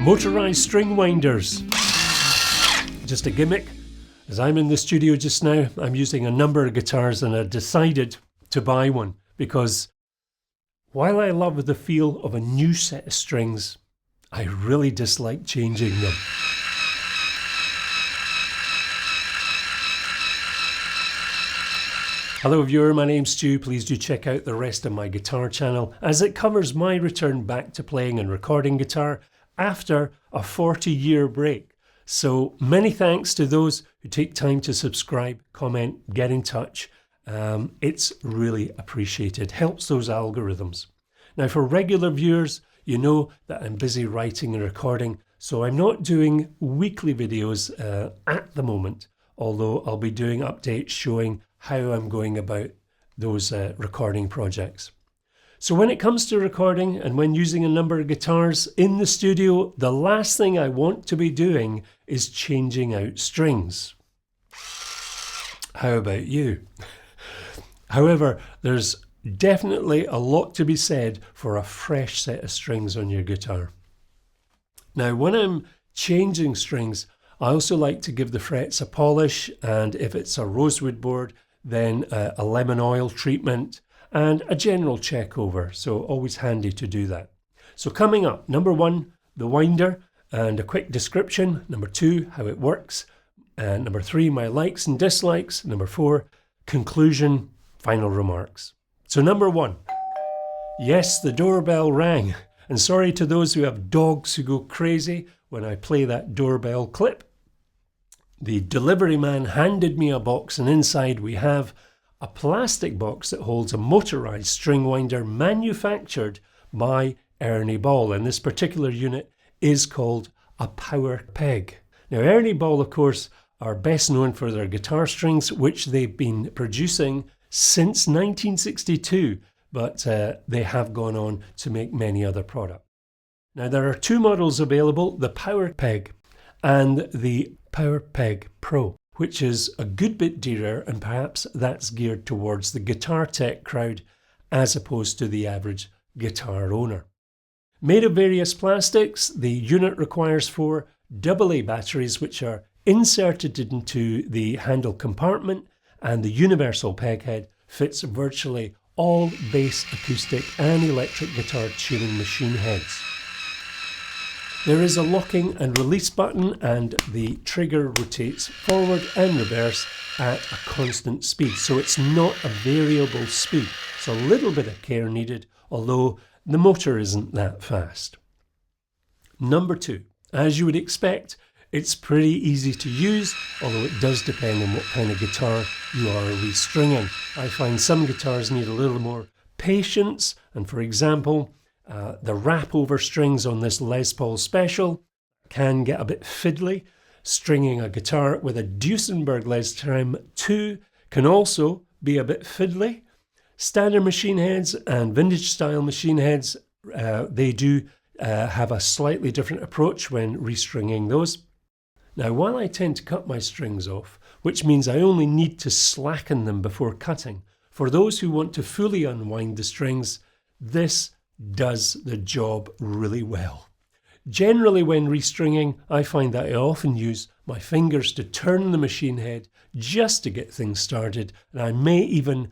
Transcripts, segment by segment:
Motorized string winders. Just a gimmick. As I'm in the studio just now, I'm using a number of guitars and I decided to buy one because while I love the feel of a new set of strings, I really dislike changing them. Hello viewer, my name's Stu. Please do check out the rest of my guitar channel as it covers my return back to playing and recording guitar after a 40-year break. So many thanks to those who take time to subscribe, comment, get in touch. It's really appreciated, helps those algorithms. Now for regular viewers, you know that I'm busy writing and recording, so I'm not doing weekly videos at the moment, although I'll be doing updates showing how I'm going about those recording projects. So when it comes to recording and when using a number of guitars in the studio, the last thing I want to be doing is changing out strings. How about you? However, there's definitely a lot to be said for a fresh set of strings on your guitar. Now, when I'm changing strings, I also like to give the frets a polish, and if it's a rosewood board, then a lemon oil treatment and a general check over. So always handy to do that. So coming up, number 1, the winder and a quick description. Number 2, how it works. And number 3, my likes and dislikes. Number 4, conclusion, final remarks. So number 1, yes, the doorbell rang. And sorry to those who have dogs who go crazy when I play that doorbell clip. The delivery man handed me a box, and inside we have a plastic box that holds a motorized string winder manufactured by Ernie Ball, and this particular unit is called a Power Peg. Now Ernie Ball, of course, are best known for their guitar strings, which they've been producing since 1962, but they have gone on to make many other products. Now there are 2 models available, the Power Peg and the Power Peg Pro, which is a good bit dearer, and perhaps that's geared towards the guitar tech crowd as opposed to the average guitar owner. Made of various plastics, the unit requires 4 AA batteries which are inserted into the handle compartment, and the universal peg head fits virtually all bass, acoustic and electric guitar tuning machine heads. There is a locking and release button, and the trigger rotates forward and reverse at a constant speed. So it's not a variable speed. It's a little bit of care needed, although the motor isn't that fast. Number 2, as you would expect, it's pretty easy to use, although it does depend on what kind of guitar you are restringing. I find some guitars need a little more patience, and for example, the wrap over strings on this Les Paul Special can get a bit fiddly. Stringing a guitar with a Duesenberg Les Trem 2 can also be a bit fiddly. Standard machine heads and vintage style machine heads, they do have a slightly different approach when restringing those. Now, while I tend to cut my strings off, which means I only need to slacken them before cutting, for those who want to fully unwind the strings, this does the job really well. Generally when restringing, I find that I often use my fingers to turn the machine head just to get things started, and I may even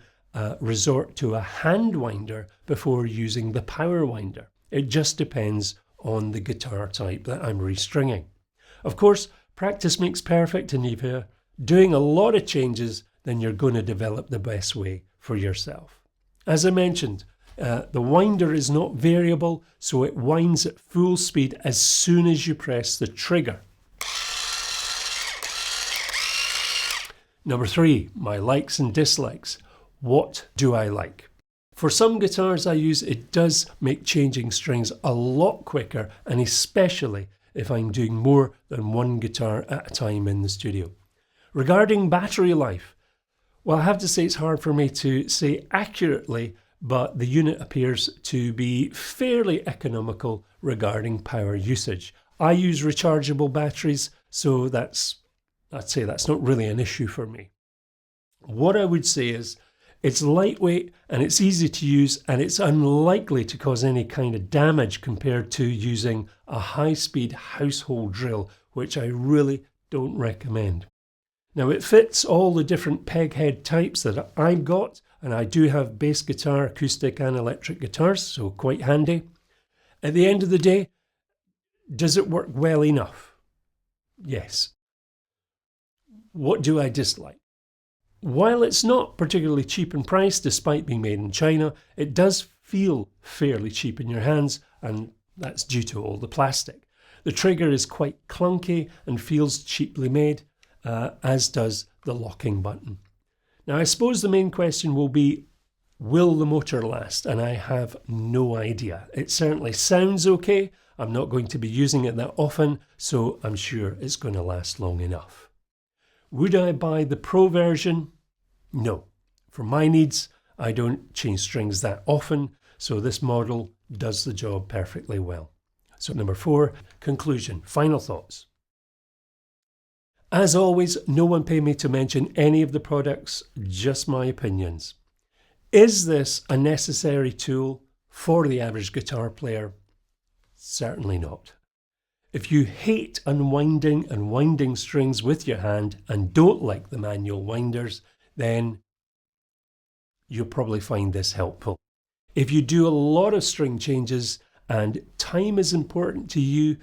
resort to a hand winder before using the power winder. It just depends on the guitar type that I'm restringing. Of course, practice makes perfect, and if you're doing a lot of changes, then you're going to develop the best way for yourself. As I mentioned, the winder is not variable, so it winds at full speed as soon as you press the trigger. Number 3, my likes and dislikes. What do I like? For some guitars I use, it does make changing strings a lot quicker, and especially if I'm doing more than one guitar at a time in the studio. Regarding battery life, well, I have to say it's hard for me to say accurately, but the unit appears to be fairly economical regarding power usage. I use rechargeable batteries, so I'd say that's not really an issue for me. What I would say is It's lightweight and it's easy to use, and it's unlikely to cause any kind of damage compared to using a high-speed household drill, which I really don't recommend. Now, it fits all the different peg head types that I've got, and I do have bass guitar, acoustic and electric guitars, so quite handy. At the end of the day, does it work well enough? Yes. What do I dislike? While it's not particularly cheap in price, despite being made in China, it does feel fairly cheap in your hands, and that's due to all the plastic. The trigger is quite clunky and feels cheaply made, as does the locking button. Now, I suppose the main question will be, will the motor last? And I have no idea. It certainly sounds okay. I'm not going to be using it that often, so I'm sure it's going to last long enough. Would I buy the Pro version? No. For my needs, I don't change strings that often, so this model does the job perfectly well. So number 4, conclusion, final thoughts. As always, no one paid me to mention any of the products, just my opinions. Is this a necessary tool for the average guitar player? Certainly not. If you hate unwinding and winding strings with your hand and don't like the manual winders, then you'll probably find this helpful. If you do a lot of string changes and time is important to you,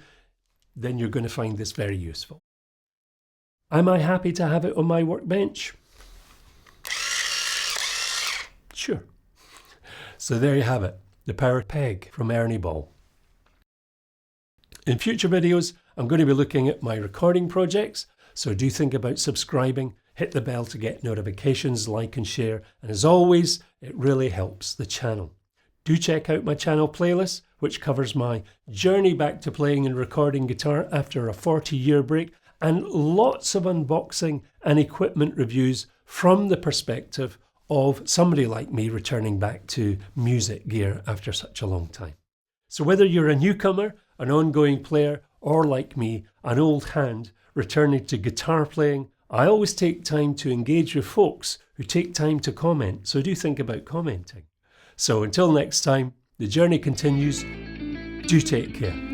then you're going to find this very useful. Am I happy to have it on my workbench? Sure. So there you have it, the Power Peg from Ernie Ball. In future videos, I'm going to be looking at my recording projects, so do think about subscribing, hit the bell to get notifications, like and share, and as always, it really helps the channel. Do check out my channel playlist, which covers my journey back to playing and recording guitar after a 40-year break, and lots of unboxing and equipment reviews from the perspective of somebody like me returning back to music gear after such a long time. So whether you're a newcomer, an ongoing player, or like me, an old hand returning to guitar playing, I always take time to engage with folks who take time to comment, so do think about commenting. So until next time, the journey continues. Do take care.